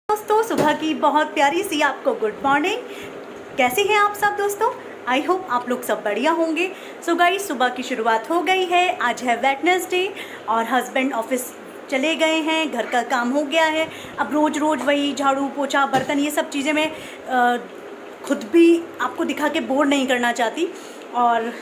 दोस्तों सुबह की बहुत प्यारी सी आपको गुड मॉर्निंग। कैसे हैं आप सब दोस्तों? आई होप आप लोग सब बढ़िया होंगे। सो गाइस, सुबह की शुरुआत हो गई है। आज है वेडनेसडे और हस्बैंड ऑफिस चले गए हैं, घर का काम हो गया है। अब रोज़ रोज़ वही झाड़ू पोछा बर्तन ये सब चीज़ें मैं खुद भी आपको दिखा के बोर नहीं करना चाहती। और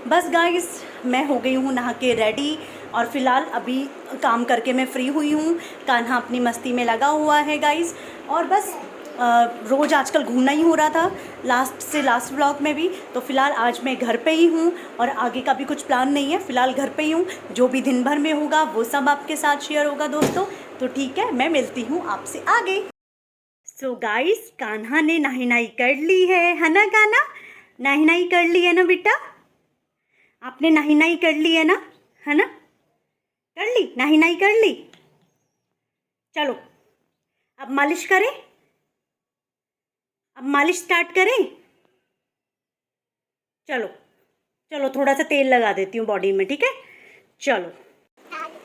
बस गाइस, मैं हो गई हूँ नहा के रेडी और फ़िलहाल अभी काम करके मैं फ्री हुई हूँ। कान्हा अपनी मस्ती में लगा हुआ है गाइस। और बस रोज़ आजकल घूमना ही हो रहा था, लास्ट से लास्ट व्लॉग में भी। तो फ़िलहाल आज मैं घर पे ही हूँ और आगे का भी कुछ प्लान नहीं है, फ़िलहाल घर पे ही हूँ। जो भी दिन भर में होगा वो सब आपके साथ शेयर होगा दोस्तों। तो ठीक है, मैं मिलती हूँ आपसे आगे। सो गाइस, कान्हा ने नाही नाही कर ली है ना कान्हा? नाही नाही कर ली है ना बेटा? आपने नाही नाही कर ली है ना? है ना? कर ली, नाही नाही कर ली। चलो अब मालिश करें, अब मालिश स्टार्ट करें। चलो चलो, थोड़ा सा तेल लगा देती हूँ बॉडी में, ठीक है? चलो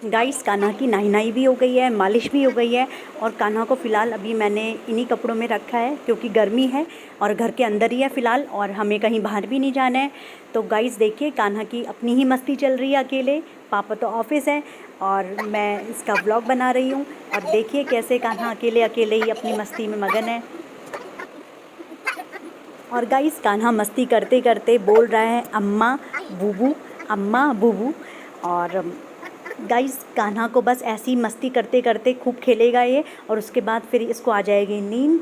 गाइस, कान्हा की नाई नाई भी हो गई है, मालिश भी हो गई है। और कान्हा को फ़िलहाल अभी मैंने इन्हीं कपड़ों में रखा है क्योंकि गर्मी है और घर के अंदर ही है फ़िलहाल, और हमें कहीं बाहर भी नहीं जाना है। तो गाइस देखिए, कान्हा की अपनी ही मस्ती चल रही है अकेले। पापा तो ऑफिस है और मैं इसका ब्लॉग बना रही हूँ। और देखिए कैसे कान्हा अकेले अकेले ही अपनी मस्ती में मगन है। और गाइस, कान्हा मस्ती करते करते बोल रहा है अम्मा बूबू, अम्मा बूबू। और गाइस, कान्हा को बस ऐसी मस्ती करते करते खूब खेलेगा ये, और उसके बाद फिर इसको आ जाएगी नींद।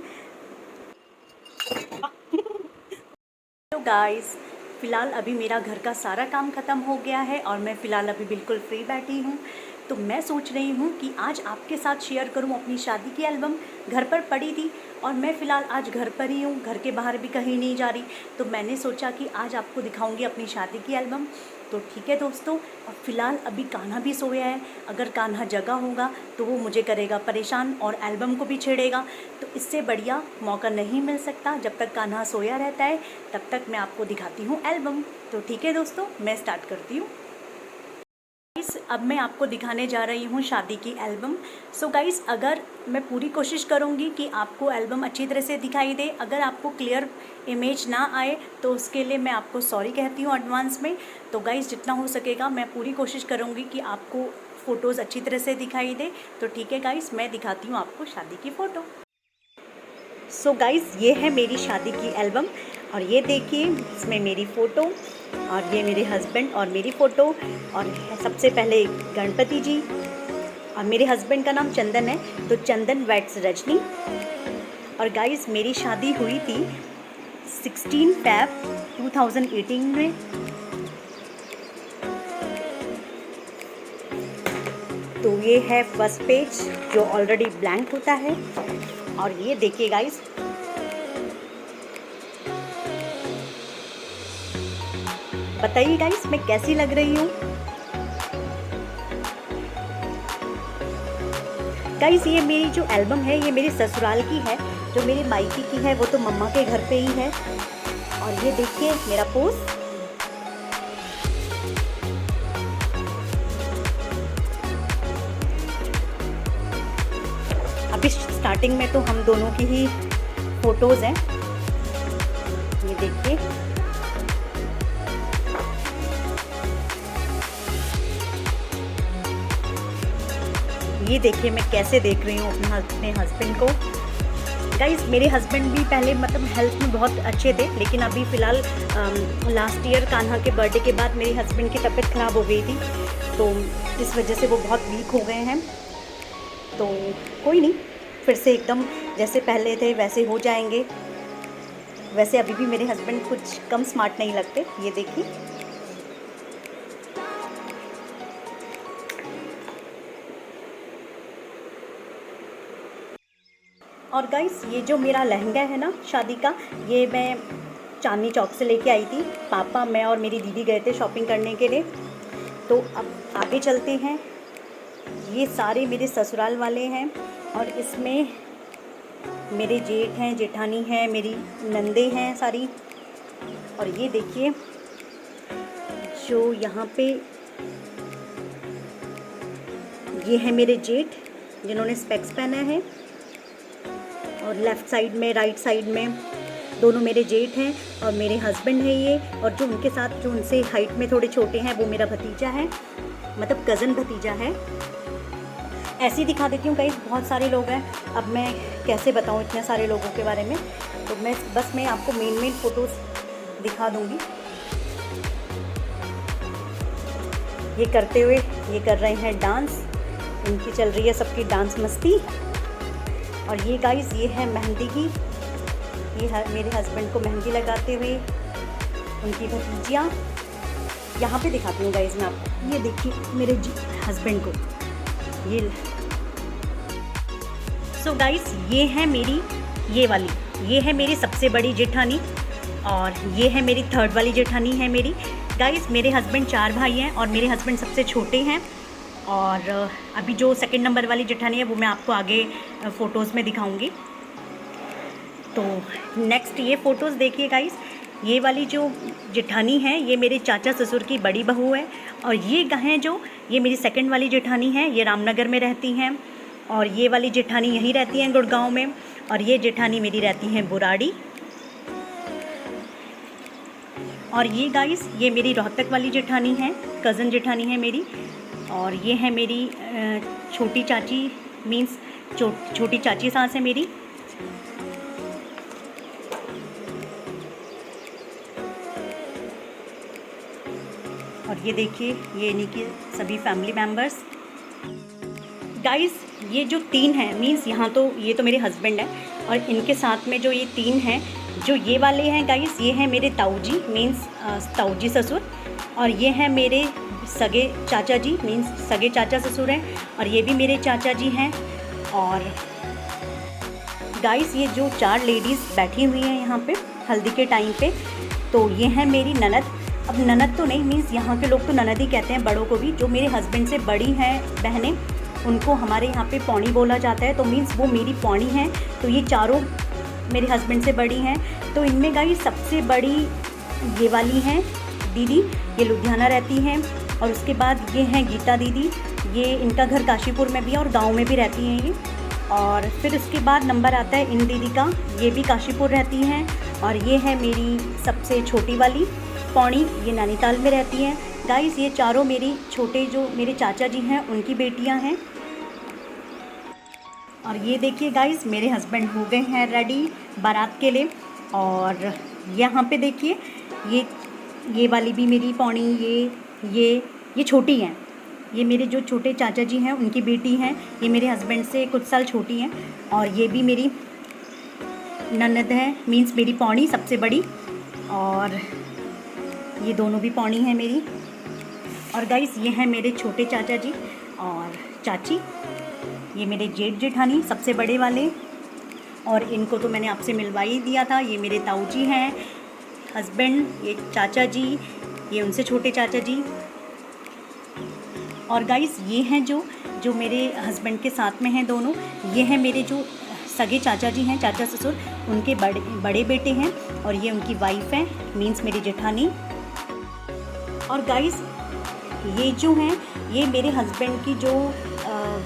तो गाइस, फ़िलहाल अभी मेरा घर का सारा काम ख़त्म हो गया है और मैं फ़िलहाल अभी बिल्कुल फ्री बैठी हूँ। तो मैं सोच रही हूँ कि आज आपके साथ शेयर करूँ अपनी शादी की एल्बम। घर पर पड़ी थी और मैं फ़िलहाल आज घर पर ही हूँ, घर के बाहर भी कहीं नहीं जा रही। तो मैंने सोचा कि आज आपको दिखाऊंगी अपनी शादी की एल्बम। तो ठीक है दोस्तों, अब फ़िलहाल अभी कान्हा भी सोया है। अगर कान्हा जगा होगा तो वो मुझे करेगा परेशान और एल्बम को भी छेड़ेगा। तो इससे बढ़िया मौका नहीं मिल सकता। जब तक कान्हा सोया रहता है तब तक मैं आपको दिखाती हूँ एल्बम। तो ठीक है दोस्तों, मैं स्टार्ट करती हूँ। अब मैं आपको दिखाने जा रही हूँ शादी की एल्बम। सो गाइस, अगर मैं पूरी कोशिश करूँगी कि आपको एल्बम अच्छी तरह से दिखाई दे। अगर आपको क्लियर इमेज ना आए तो उसके लिए मैं आपको सॉरी कहती हूँ एडवांस में। तो गाइस, जितना हो सकेगा मैं पूरी कोशिश करूँगी कि आपको फ़ोटोज़ अच्छी तरह से दिखाई दे। तो ठीक है गाइस, मैं दिखाती हूँ आपको शादी की फ़ोटो। सो गाइस, ये है मेरी शादी की एल्बम और ये देखिए, इसमें मेरी फ़ोटो और ये मेरे हस्बैंड और मेरी फ़ोटो। और सबसे पहले गणपति जी, और मेरे हस्बैंड का नाम चंदन है तो चंदन वेट्स रजनी। और गाइस, मेरी शादी हुई थी 16 फ़रवरी 2018 में। तो ये है फर्स्ट पेज जो ऑलरेडी ब्लैंक होता है। और ये देखिए गाइस, बताइए गाइस मैं कैसी लग रही हूँ। गाइस, ये मेरी जो एल्बम है ये मेरे ससुराल की है। जो मेरे मायके की है वो तो मम्मा के घर पे ही है। और ये देखिए मेरा पोज। अभी स्टार्टिंग में तो हम दोनों की ही फोटोज़ हैं। ये देखिए, ये देखिए मैं कैसे देख रही हूँ अपने हस्बैंड को। गाइस, मेरे हस्बैंड भी पहले मतलब हेल्थ में बहुत अच्छे थे, लेकिन अभी फ़िलहाल लास्ट ईयर कान्हा के बर्थडे के बाद मेरे हस्बैंड की तबीयत ख़राब हो गई थी। तो इस वजह से वो बहुत वीक हो गए हैं। तो कोई नहीं, फिर से एकदम जैसे पहले थे वैसे हो जाएंगे। वैसे अभी भी मेरे हस्बैंड कुछ कम स्मार्ट नहीं लगते, ये देखिए। और गाइस, ये जो मेरा लहंगा है ना शादी का, ये मैं चांदनी चौक से लेके आई थी। पापा, मैं और मेरी दीदी गए थे शॉपिंग करने के लिए। तो अब आगे चलते हैं। ये सारे मेरे ससुराल वाले हैं और इसमें मेरे जेठ हैं, जेठानी हैं, मेरी नंदे हैं सारी। और ये देखिए, जो यहाँ पे ये है मेरे जेठ जिन्होंने स्पेक्स पहना है। और लेफ़्ट साइड में, राइट साइड में दोनों मेरे जेठ हैं और मेरे हस्बैंड हैं ये। और जो उनके साथ, जो उनसे हाइट में थोड़े छोटे हैं, वो मेरा भतीजा है, मतलब कज़न भतीजा है। ऐसे ही दिखा देती हूँ गाइस, बहुत सारे लोग हैं, अब मैं कैसे बताऊँ इतने सारे लोगों के बारे में। तो मैं आपको मेन फ़ोटोज़ दिखा दूँगी। ये करते हुए, ये कर रहे हैं डांस, इनकी चल रही है सबकी डांस मस्ती। और ये गाइस, ये है मेहंदी की, ये मेरे हस्बैंड को मेहंदी लगाते हुए उनकी भतीजियाँ। यहाँ पे दिखाती हूँ गाइस मैं आपको, ये देखिए मेरे हस्बैंड को ये। सो गाइस, ये है मेरी, ये है मेरी सबसे बड़ी जेठानी और ये है मेरी थर्ड वाली जेठानी है मेरी। गाइस, मेरे हस्बैंड 4 भाई हैं और मेरे हस्बैंड सबसे छोटे हैं। और अभी जो सेकंड नंबर वाली जेठानी है वो मैं आपको आगे फ़ोटोज़ में दिखाऊंगी। तो नेक्स्ट ये फ़ोटोज़ देखिए गाइस, ये वाली जो जेठानी है ये मेरे चाचा ससुर की बड़ी बहू है। और ये हैं जो, ये मेरी सेकंड वाली जेठानी है, ये रामनगर में रहती हैं। और ये वाली जेठानी यहीं रहती हैं गुड़गांव में। और ये जेठानी मेरी रहती हैं बुराड़ी। और ये गाइस, ये मेरी रोहतक वाली जेठानी है, कज़न जेठानी है मेरी। और ये है मेरी छोटी चाची, मीन्स छोटी चाची सास है मेरी। और ये देखिए, ये इन्हीं के सभी फैमिली मेम्बर्स। गाइस, ये जो 3 हैं, मीन्स यहाँ तो ये तो मेरे हस्बैंड हैं और इनके साथ में जो ये 3 हैं, जो ये वाले हैं गाइस, ये हैं मेरे ताऊ जी, मीन्स ताऊ जी ससुर। और ये हैं मेरे सगे चाचा जी, मीन्स सगे चाचा ससुर हैं। और ये भी मेरे चाचा जी हैं। और गाइस, ये जो 4 लेडीज़ बैठी हुई हैं यहाँ पे हल्दी के टाइम पे, तो ये हैं मेरी ननद। अब ननद तो नहीं, मीन्स यहाँ के लोग तो ननद ही कहते हैं बड़ों को भी। जो मेरे हस्बैंड से बड़ी हैं बहनें, उनको हमारे यहाँ पे पौनी बोला जाता है, तो मीन्स वो मेरी पौनी हैं। तो ये चारों मेरे हस्बैंड से बड़ी हैं। तो इनमें गाइस सबसे बड़ी ये वाली हैं दीदी, ये लुधियाना रहती हैं। और उसके बाद ये हैं गीता दीदी, ये इनका घर काशीपुर में भी है और गांव में भी रहती हैं ये। और फिर उसके बाद नंबर आता है इन दीदी का, ये भी काशीपुर रहती हैं। और ये है मेरी सबसे छोटी वाली पौनी, ये नैनीताल में रहती हैं। गाइस, ये चारों मेरी छोटे जो मेरे चाचा जी हैं उनकी बेटियां हैं। और ये देखिए गाइस, मेरे हस्बैंड हो गए हैं रेडी बारात के लिए। और यहाँ पे देखिए, ये वाली भी मेरी पौनी, ये छोटी हैं, ये मेरे जो छोटे चाचा जी हैं उनकी बेटी हैं। ये मेरे हस्बैंड से कुछ साल छोटी हैं। और ये भी मेरी ननद है, मीन्स मेरी पौनी सबसे बड़ी। और ये दोनों भी पौनी हैं मेरी। और गाइस, ये हैं मेरे छोटे चाचा जी और चाची, ये मेरे जेठ जेठानी सबसे बड़े वाले। और इनको तो मैंने आपसे मिलवा ही दिया था, ये मेरे ताऊ जी हैं, हस्बैंड, ये चाचा जी, ये उनसे छोटे चाचा जी। और गाइस, ये हैं जो मेरे हस्बैंड के साथ में हैं दोनों, ये हैं मेरे जो सगे चाचा जी हैं, चाचा ससुर, उनके बड़े बेटे हैं। और ये उनकी वाइफ हैं, मीन्स मेरी जेठानी। और गाइस, ये जो हैं, ये मेरे हस्बैंड की जो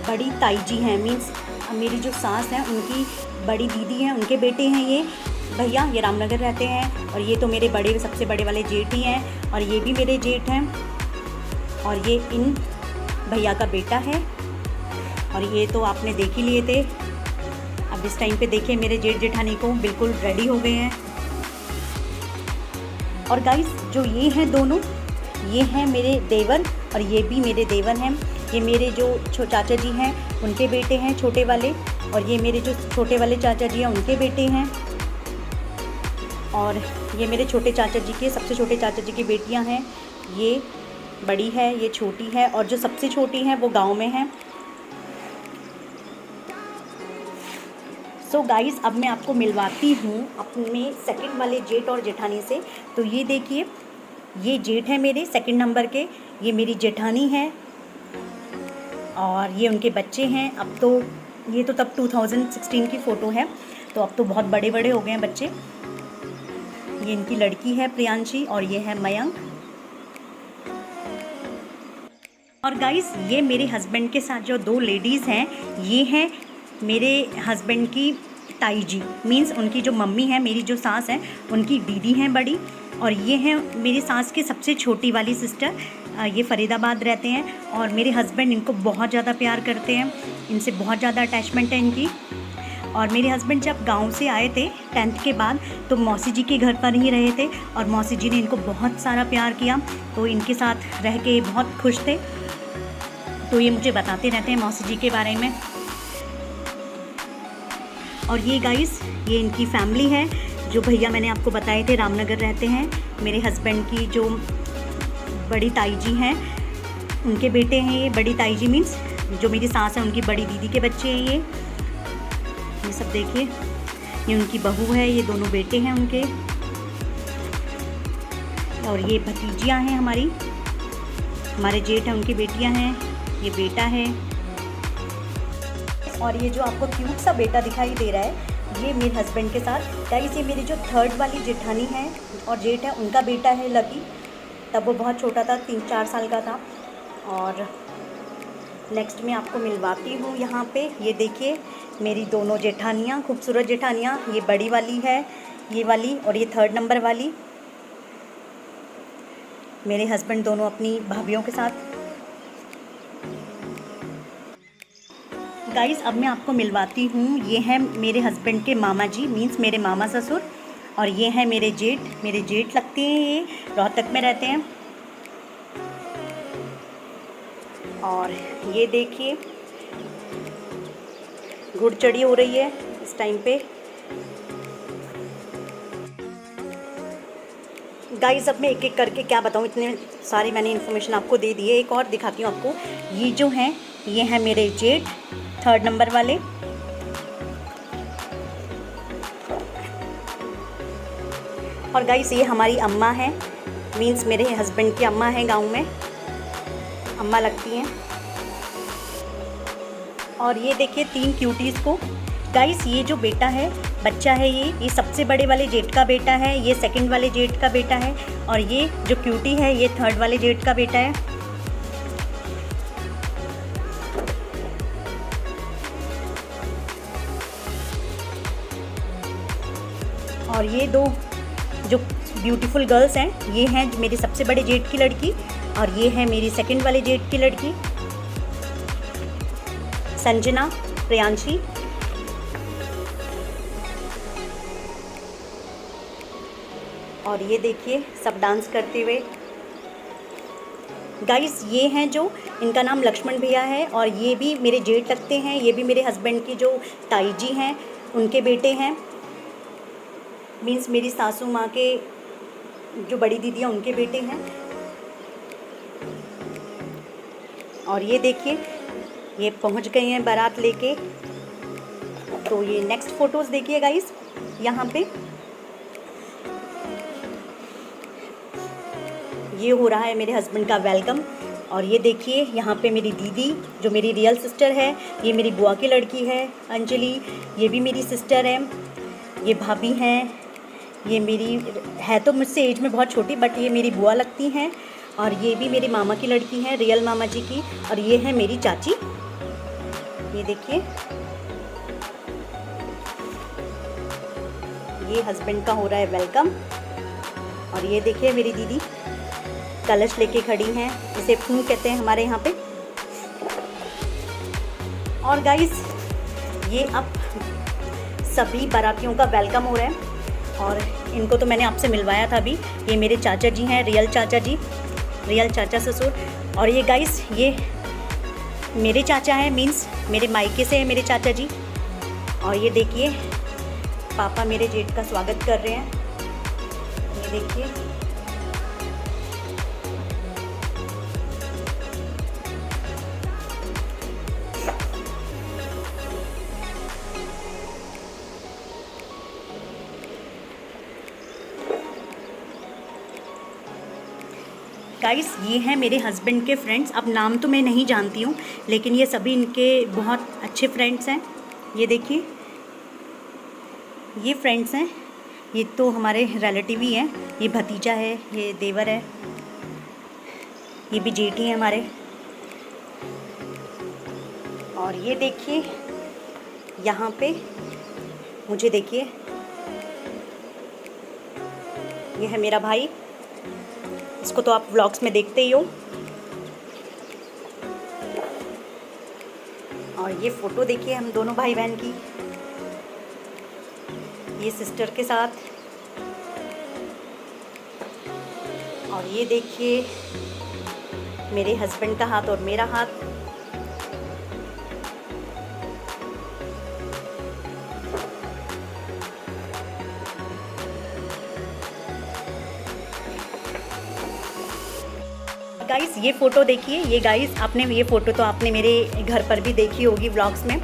बड़ी ताई जी हैं, मीन्स मेरी जो सास हैं उनकी बड़ी दीदी हैं, उनके बेटे हैं ये भैया, ये रामनगर रहते हैं। और ये तो मेरे सबसे बड़े वाले जेठ ही हैं। और ये भी मेरे जेठ हैं। और ये इन भैया का बेटा है। और ये तो आपने देख ही लिए थे। अब इस टाइम पे देखिए मेरे जेठ जेठानी को बिल्कुल रेडी हो गए हैं। और गाइस, जो ये हैं दोनों, ये हैं मेरे देवर और ये भी मेरे देवर हैं। ये मेरे जो चाचा जी हैं उनके बेटे हैं छोटे वाले। और ये मेरे जो छोटे वाले चाचा जी हैं उनके बेटे हैं। और ये मेरे छोटे चाचा जी के, सबसे छोटे चाचा जी की बेटियां हैं, ये बड़ी है, ये छोटी है। और जो सबसे छोटी हैं वो गांव में हैं। सो गाइस, अब मैं आपको मिलवाती हूँ अपने सेकंड वाले जेठ और जेठानी से। तो ये देखिए, ये जेठ है मेरे सेकंड नंबर के, ये मेरी जेठानी है और ये उनके बच्चे हैं। अब तो ये तो तब 2016 की फ़ोटो है, तो अब तो बहुत बड़े बड़े हो गए हैं बच्चे। ये इनकी लड़की है प्रियांशी और ये है मयंक। और गाइस, ये मेरे हस्बैंड के साथ जो 2 लेडीज़ हैं, ये हैं मेरे हस्बैंड की ताई जी मीन्स उनकी जो मम्मी है, मेरी जो सास है, उनकी दीदी हैं बड़ी। और ये हैं मेरी सास की सबसे छोटी वाली सिस्टर। ये फ़रीदाबाद रहते हैं और मेरे हस्बैंड इनको बहुत ज़्यादा प्यार करते हैं, इनसे बहुत ज़्यादा अटैचमेंट है इनकी। और मेरे हस्बैंड जब गांव से आए थे 10th के बाद, तो मौसी जी के घर पर ही रहे थे और मौसी जी ने इनको बहुत सारा प्यार किया, तो इनके साथ रह के बहुत खुश थे। तो ये मुझे बताते रहते हैं मौसी जी के बारे में। और ये गाइस, ये इनकी फैमिली है। जो भैया मैंने आपको बताए थे रामनगर रहते हैं, मेरे हस्बैंड की जो बड़ी ताई जी हैं उनके बेटे हैं ये। बड़ी ताई जी मीन्स जो मेरी सास है उनकी बड़ी दीदी के बच्चे हैं ये सब देखिए। ये उनकी बहू है, ये दोनों बेटे हैं उनके। और ये भतीजियाँ हैं हमारी, हमारे जेठ हैं उनकी बेटियाँ हैं, ये बेटा है। और ये जो आपको क्यूट सा बेटा दिखाई दे रहा है, ये मेरे हस्बैंड के साथ गाइस, ये मेरी जो 3rd वाली जेठानी है और जेठ है, उनका बेटा है लकी। तब वो बहुत छोटा था, 3-4 साल का था। और नेक्स्ट में आपको मिलवाती हूँ यहाँ पे। ये देखिए मेरी दोनों जेठानियाँ, खूबसूरत जेठानियाँ। ये बड़ी वाली है, ये वाली, और ये 3rd नंबर वाली। मेरे हस्बैंड दोनों अपनी भाभीयों के साथ। गाइस अब मैं आपको मिलवाती हूँ, ये हैं मेरे हस्बैंड के मामा जी मीन्स मेरे मामा ससुर। और ये हैं मेरे जेठ लगते हैं, ये रोहतक में रहते हैं। और ये देखिए घुड़चढ़ी हो रही है इस टाइम पे। गाइस अब मैं एक एक करके क्या बताऊँ, इतने सारी मैंने इन्फॉर्मेशन आपको दे दी है। एक और दिखाती हूँ आपको। ये जो हैं, ये हैं मेरे जेठ 3rd नंबर वाले। और गाइस ये हमारी अम्मा है मीन्स मेरे हस्बैंड की अम्मा है, गांव में अम्मा लगती हैं। और ये देखिए 3 क्यूटीज़ को। गाइस ये जो बेटा है, बच्चा है, ये सबसे बड़े वाले जेठ का बेटा है, ये 2nd वाले जेठ का बेटा है। और ये जो क्यूटी है, ये 3rd वाले जेठ का बेटा है। और ये 2 जो ब्यूटीफुल गर्ल्स हैं, ये हैं मेरे सबसे बड़े जेठ की लड़की और ये है मेरी 2nd वाले जेठ की लड़की संजना, प्रियांशी। और ये देखिए सब डांस करते हुए। गाइस ये हैं जो, इनका नाम लक्ष्मण भैया है और ये भी मेरे जेठ लगते हैं। ये भी मेरे हस्बैंड की जो ताई जी हैं उनके बेटे हैं, मीन्स मेरी सासू माँ के जो बड़ी दीदी हैं उनके बेटे हैं। और ये देखिए ये पहुँच गए हैं बारात लेके। तो ये नेक्स्ट फ़ोटोज़ देखिए गाइस यहाँ पे। ये हो रहा है मेरे हस्बैंड का वेलकम। और ये देखिए यहाँ पे मेरी दीदी जो मेरी रियल सिस्टर है, ये मेरी बुआ की लड़की है अंजलि, ये भी मेरी सिस्टर है। ये भाभी हैं, ये मेरी है तो मुझसे एज में बहुत छोटी, बट ये मेरी बुआ लगती हैं। और ये भी मेरे मामा की लड़की है, रियल मामा जी की। और ये है मेरी चाची, ये देखिए। ये हस्बैंड का हो रहा है वेलकम। और ये देखिए मेरी दीदी कलश लेके खड़ी हैं, इसे फूल कहते हैं हमारे यहाँ पे। और गाइस ये अब सभी बारातियों का वेलकम हो रहा है। और इनको तो मैंने आपसे मिलवाया था अभी। ये मेरे चाचा जी हैं, रियल चाचा जी, रियल चाचा ससुर। और ये गाइस ये मेरे चाचा हैं, मीन्स मेरे मायके से हैं मेरे चाचा जी। और ये देखिए पापा मेरे जेठ का स्वागत कर रहे हैं, ये देखिए। गाइस ये हैं मेरे हस्बैंड के फ्रेंड्स। अब नाम तो मैं नहीं जानती हूँ, लेकिन ये सभी इनके बहुत अच्छे फ्रेंड्स हैं। ये देखिए ये फ्रेंड्स हैं, ये तो हमारे रिलेटिव ही हैं। ये भतीजा है, ये देवर है, ये भी जेठी हैं हमारे। और ये देखिए यहाँ पे मुझे देखिए, ये है मेरा भाई, इसको तो आप व्लॉग्स में देखते ही हो। और ये फ़ोटो देखिए हम दोनों भाई बहन की, ये सिस्टर के साथ। और ये देखिए मेरे हस्बैंड का हाथ और मेरा हाथ। गाइस ये फ़ोटो देखिए, ये गाइस आपने ये फ़ोटो तो आपने मेरे घर पर भी देखी होगी व्लॉग्स में,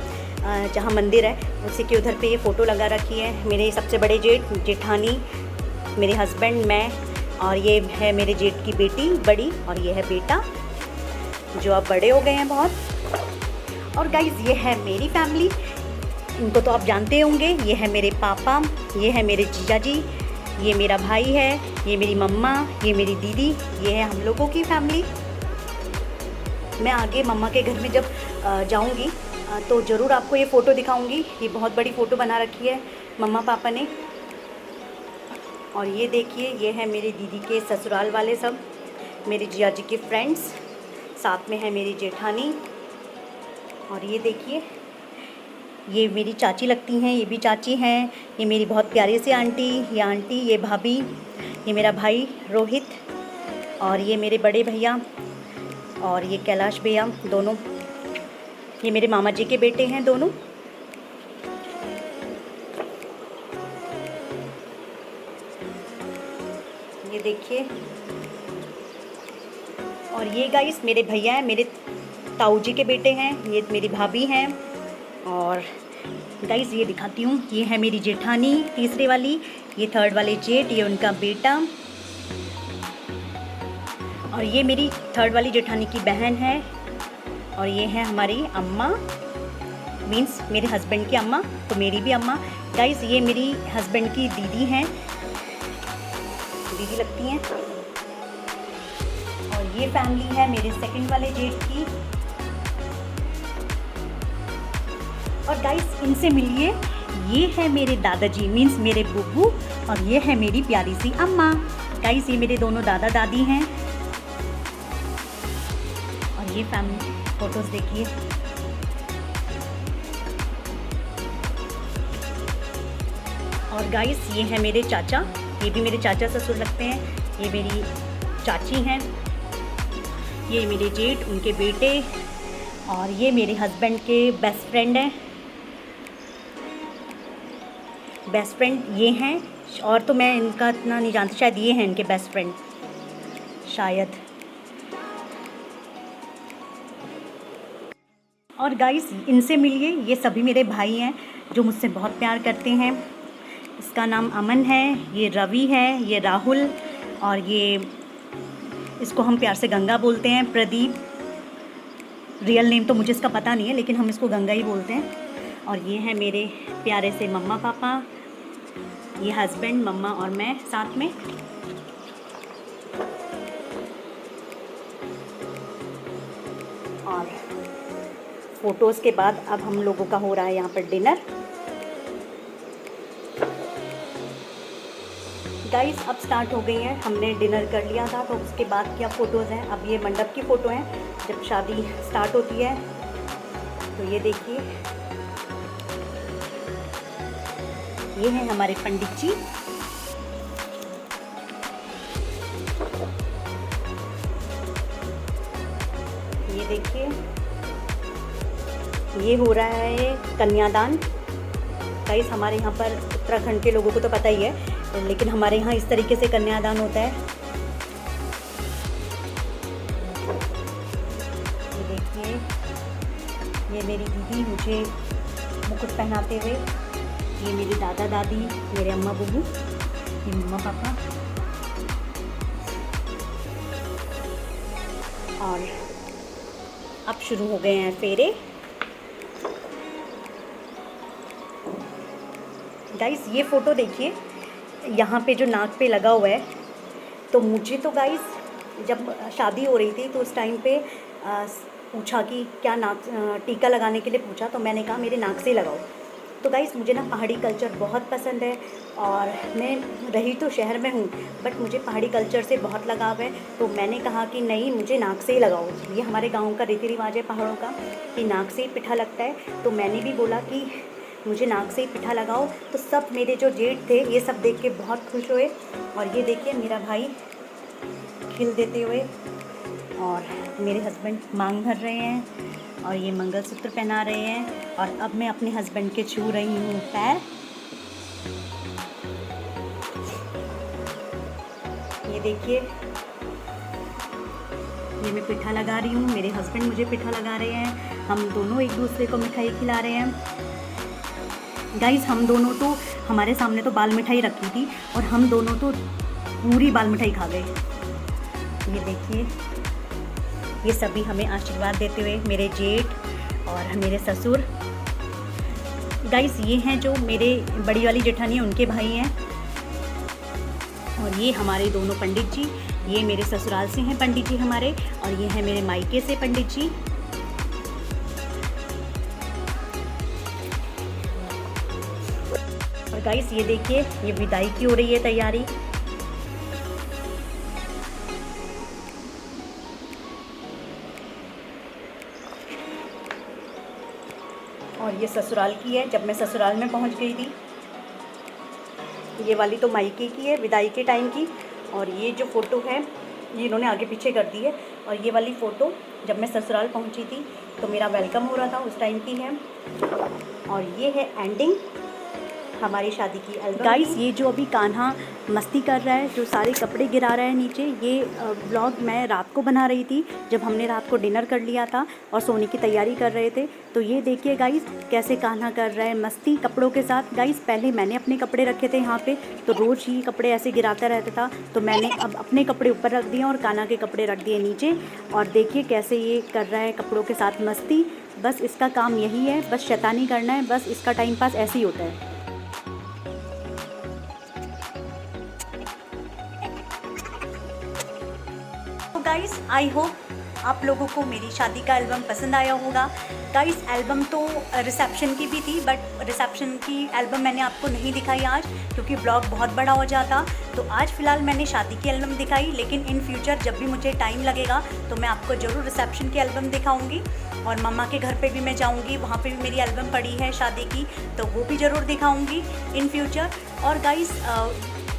जहाँ मंदिर है उसी के उधर पे ये फ़ोटो लगा रखी है। मेरे सबसे बड़े जेठानी, मेरे हस्बैंड, मैं, और ये है मेरे जेठ की बेटी बड़ी, और ये है बेटा जो अब बड़े हो गए हैं बहुत। और गाइस ये है मेरी फैमिली, इनको तो आप जानते होंगे। ये है मेरे पापा, ये है मेरे जीजा जी, ये मेरा भाई है, ये मेरी मम्मा, ये मेरी दीदी, ये है हम लोगों की फैमिली। मैं आगे मम्मा के घर में जब जाऊंगी तो ज़रूर आपको ये फ़ोटो दिखाऊंगी। ये बहुत बड़ी फ़ोटो बना रखी है मम्मा पापा ने। और ये देखिए, ये है मेरी दीदी के ससुराल वाले सब, मेरे जिया जी के फ्रेंड्स, साथ में है मेरी जेठानी। और ये देखिए, ये मेरी चाची लगती हैं, ये भी चाची हैं। ये मेरी बहुत प्यारी सी आंटी, ये आंटी, ये भाभी, ये मेरा भाई रोहित, और ये मेरे बड़े भैया, और ये कैलाश भैया दोनों, ये मेरे मामा जी के बेटे हैं दोनों। ये देखिए, और ये गाइस मेरे भैया हैं, मेरे ताऊ जी के बेटे हैं, ये मेरी भाभी हैं। और गाइस ये दिखाती हूँ, ये है मेरी जेठानी तीसरे वाली, ये थर्ड वाले जेठ, ये उनका बेटा। और ये मेरी थर्ड वाली जेठानी की बहन है। और ये है हमारी अम्मा, मीन्स मेरे हस्बैंड की अम्मा, तो मेरी भी अम्मा। गाइस ये मेरी हस्बैंड की दीदी हैं, दीदी लगती हैं। और ये फैमिली है मेरे सेकंड वाले जेठ की। और गाइस इनसे मिलिए, ये है मेरे दादाजी मीन्स मेरे बुब्बू, और ये है मेरी प्यारी सी अम्मा। गाइस ये मेरे दोनों दादा दादी हैं। और ये फैमिली फोटोज देखिए। और गाइस ये है मेरे चाचा, ये भी मेरे चाचा ससुर लगते हैं, ये मेरी चाची हैं, ये मेरे जेठ उनके बेटे, और ये मेरे हस्बैंड के बेस्ट फ्रेंड हैं। बेस्ट फ्रेंड ये हैं, और तो मैं इनका इतना नहीं जानती, शायद ये हैं इनके बेस्ट फ्रेंड शायद। और गाइस इनसे मिलिए, ये सभी मेरे भाई हैं जो मुझसे बहुत प्यार करते हैं। इसका नाम अमन है, ये रवि है, ये राहुल, और ये इसको हम प्यार से गंगा बोलते हैं, प्रदीप। रियल नेम तो मुझे इसका पता नहीं है, लेकिन हम इसको गंगा ही बोलते हैं। और ये है मेरे प्यारे से मम्मा पापा, ये हस्बैंड, मम्मा और मैं साथ में। और फोटोज़ के बाद अब हम लोगों का हो रहा है यहाँ पर डिनर। गाइस अब स्टार्ट हो गई हैं, हमने डिनर कर लिया था, तो उसके बाद क्या फ़ोटोज़ हैं। अब ये मंडप की फ़ोटो हैं जब शादी स्टार्ट होती है। तो ये देखिए, ये हैं हमारे पंडित जी। ये देखिए, ये हो रहा है कन्यादान। गाइस हमारे यहाँ पर उत्तराखंड के लोगों को तो पता ही है, लेकिन हमारे यहाँ इस तरीके से कन्यादान होता है। ये देखिए, ये मेरी दीदी मुझे मुकुट पहनाते हुए, ये मेरे दादा दादी, मेरे अम्मा बुबू, ये मम्मा पापा। और अब शुरू हो गए हैं फेरे। गाइस ये फ़ोटो देखिए, यहाँ पे जो नाक पे लगा हुआ है, तो मुझे तो गाइस जब शादी हो रही थी तो उस टाइम पे पूछा कि क्या नाक टीका लगाने के लिए पूछा, तो मैंने कहा मेरे नाक से लगाओ। तो गाइस मुझे ना पहाड़ी कल्चर बहुत पसंद है और मैं रही तो शहर में हूँ बट मुझे पहाड़ी कल्चर से बहुत लगाव है। तो मैंने कहा कि नहीं, मुझे नाक से ही लगाओ। ये हमारे गाँव का रीति रिवाज है पहाड़ों का कि नाक से ही पिठा लगता है। तो मैंने भी बोला कि मुझे नाक से ही पिठा लगाओ। तो सब मेरे जो जेठ थे ये सब देख के बहुत खुश हुए। और ये देखिए मेरा भाई खिल देते हुए, और मेरे हस्बैंड मांग भर रहे हैं और ये मंगलसूत्र पहना रहे हैं। और अब मैं अपने हस्बैंड के छू रही हूँ पैर। ये देखिए, ये मैं पिठा लगा रही हूँ, मेरे हस्बैंड मुझे पिठा लगा रहे हैं, हम दोनों एक दूसरे को मिठाई खिला रहे हैं। गाइस हम दोनों तो, हमारे सामने तो बाल मिठाई रखी थी और हम दोनों तो पूरी बाल मिठाई खा गए। ये देखिए, ये सभी हमें आशीर्वाद देते हुए, मेरे जेठ और मेरे ससुर। गाइस ये हैं जो मेरे बड़ी वाली जेठानी है, उनके भाई हैं। और ये हमारे दोनों पंडित जी, ये मेरे ससुराल से हैं पंडित जी हमारे, और ये हैं मेरे मायके से पंडित जी। और गाइस ये देखिए, ये विदाई की हो रही है तैयारी। और ये ससुराल की है, जब मैं ससुराल में पहुंच गई थी। ये वाली तो मायके की है, विदाई के टाइम की। और ये जो फ़ोटो है ये इन्होंने आगे पीछे कर दी है। और ये वाली फ़ोटो जब मैं ससुराल पहुंची थी तो मेरा वेलकम हो रहा था, उस टाइम की है। और ये है एंडिंग हमारी शादी की एल्बम। गाइस ये जो अभी कान्हा मस्ती कर रहा है, जो सारे कपड़े गिरा रहा है नीचे, ये व्लॉग मैं रात को बना रही थी जब हमने रात को डिनर कर लिया था और सोने की तैयारी कर रहे थे। तो ये देखिए गाइस कैसे कान्हा कर रहा है मस्ती कपड़ों के साथ। गाइस पहले मैंने अपने कपड़े रखे थे यहाँ पे, तो रोज़ ही कपड़े ऐसे गिराता रहता था, तो मैंने अब अपने कपड़े ऊपर रख दिए और कान्हा के कपड़े रख दिए नीचे। और देखिए कैसे ये कर रहा है कपड़ों के साथ मस्ती। बस इसका काम यही है, बस शैतानी करना है, बस इसका टाइम पास ऐसे ही होता है। गाइस आई होप आप लोगों को मेरी शादी का एल्बम पसंद आया होगा। गाइस एल्बम तो रिसेप्शन की भी थी, बट रिसेप्शन की एल्बम मैंने आपको नहीं दिखाई आज क्योंकि ब्लॉग बहुत बड़ा हो जाता। तो आज फ़िलहाल मैंने शादी की एल्बम दिखाई, लेकिन इन फ्यूचर जब भी मुझे टाइम लगेगा तो मैं आपको ज़रूर रिसेप्शन की एल्बम दिखाऊंगी। और मम्मा के घर पे भी मैं जाऊंगी, वहाँ पे भी मेरी एल्बम पड़ी है शादी की, तो वो भी ज़रूर दिखाऊंगी इन फ्यूचर। और गाइस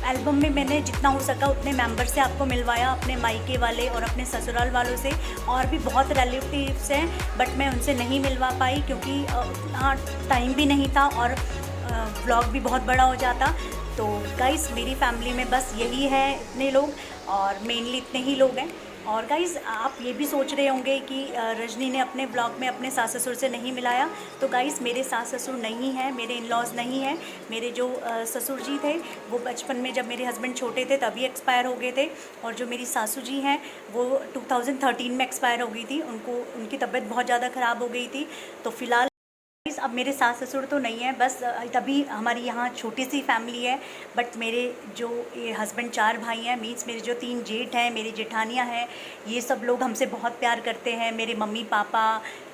एल्बम में मैंने जितना हो सका उतने मेंबर से आपको मिलवाया, अपने मायके वाले और अपने ससुराल वालों से। और भी बहुत रिलेटिव्स हैं बट मैं उनसे नहीं मिलवा पाई क्योंकि उतना टाइम भी नहीं था और व्लॉग भी बहुत बड़ा हो जाता। तो गाइस मेरी फैमिली में बस यही है, इतने लोग, और मेनली इतने ही लोग हैं। और गाइज़ आप ये भी सोच रहे होंगे कि रजनी ने अपने ब्लॉग में अपने सास ससुर से नहीं मिलाया। तो गाइज़ मेरे सास ससुर नहीं हैं, मेरे इन लॉज नहीं हैं। मेरे जो ससुर जी थे वो बचपन में जब मेरे हस्बैंड छोटे थे तभी एक्सपायर हो गए थे, और जो मेरी सासू जी हैं वो 2013 में एक्सपायर हो गई थी। उनकी तबीयत बहुत ज़्यादा ख़राब हो गई थी। तो फ़िलहाल अब मेरे सास ससुर तो नहीं है, बस तभी हमारी यहाँ छोटी सी फैमिली है। बट मेरे जो ये हस्बैंड 4 भाई हैं, मीन्स मेरे जो 3 जेठ हैं, मेरी जेठानियाँ हैं, ये सब लोग हमसे बहुत प्यार करते हैं। मेरे मम्मी पापा,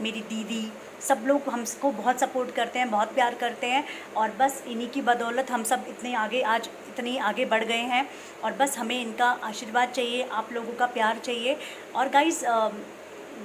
मेरी दीदी, सब लोग हमको बहुत सपोर्ट करते हैं, बहुत प्यार करते हैं। और बस इन्हीं की बदौलत हम सब इतने आगे बढ़ गए हैं। और बस हमें इनका आशीर्वाद चाहिए, आप लोगों का प्यार चाहिए। और गाइज़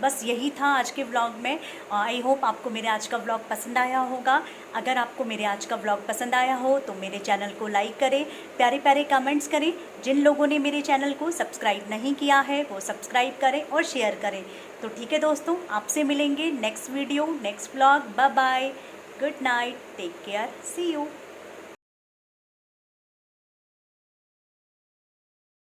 बस यही था आज के व्लॉग में। आई होप आपको मेरे आज का व्लॉग पसंद आया होगा। अगर आपको मेरे आज का व्लॉग पसंद आया हो तो मेरे चैनल को लाइक करें, प्यारे प्यारे कमेंट्स करें। जिन लोगों ने मेरे चैनल को सब्सक्राइब नहीं किया है वो सब्सक्राइब करें और शेयर करें। तो ठीक है दोस्तों, आपसे मिलेंगे next video, next vlog. Bye bye, good night, take care, see you.